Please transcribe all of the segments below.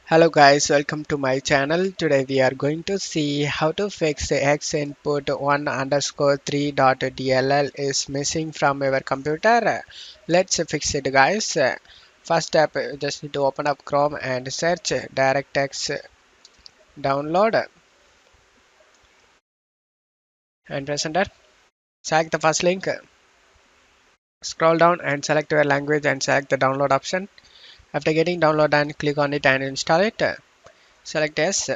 Hello guys, welcome to my channel. Today we are going to see how to fix the X input 1_3.dll is missing from your computer. Let's fix it guys. First step, you just need to open up Chrome and search DirectX download and press enter. Select the first link, scroll down and select your language and select the download option. After getting download done, click on it and install it. Select yes.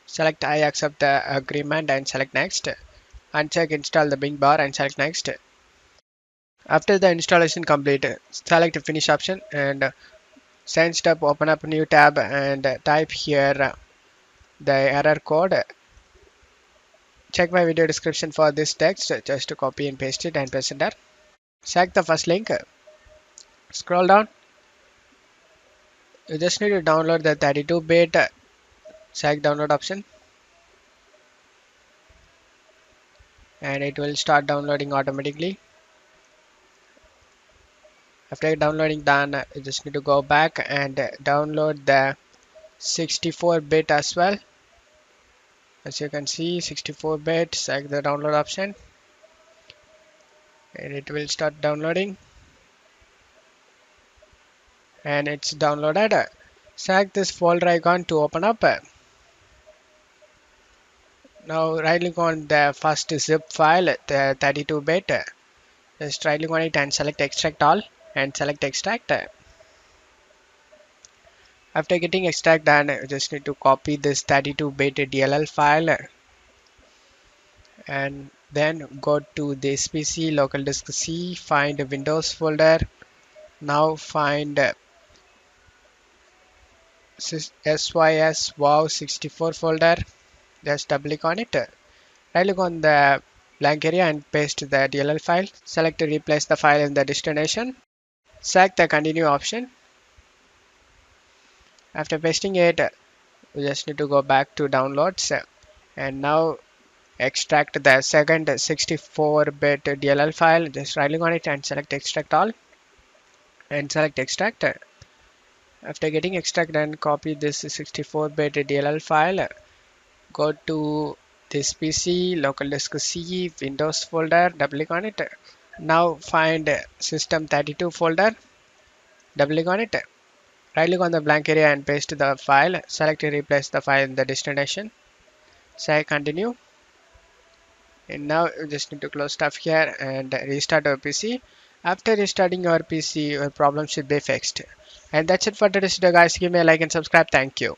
Select I accept the agreement and select next. Uncheck install the Bing bar and select next. After the installation complete, select finish option and same step, open up new tab and type here the error code. Check my video description for this text, just to copy and paste it and press enter. Select the first link, scroll down. You just need to download the 32-bit. Select download option and it will start downloading automatically. After downloading done, you just need to go back and download the 64-bit as well. As you can see, 64-bit. Select the download option and it will start downloading, and it's downloaded. Select this folder icon to open up. Now right click on the first zip file, the 32-bit. Just right click on it and select extract all and select extract. After getting extract done, you just need to copy this 32-bit DLL file and then go to this PC, local disk C, find a Windows folder. Now find sys wow 64 folder. Just double click on it. Right click on the blank area and paste the DLL file. Select to replace the file in the destination. Select the continue option. After pasting it, we just need to go back to downloads and now extract the second 64-bit DLL file. Just right click on it and select extract all and select extract. After getting extract and copy this 64-bit DLL file, go to this PC, local disk C, Windows folder, double click on it. Now find system 32 folder, double click on it. Right click on the blank area and paste the file. Select to replace the file in the destination. Say continue. And now you just need to close stuff here and restart your PC. After restarting your PC, your problem should be fixed. And that's it for today's video guys. Give me a like and subscribe. Thank you.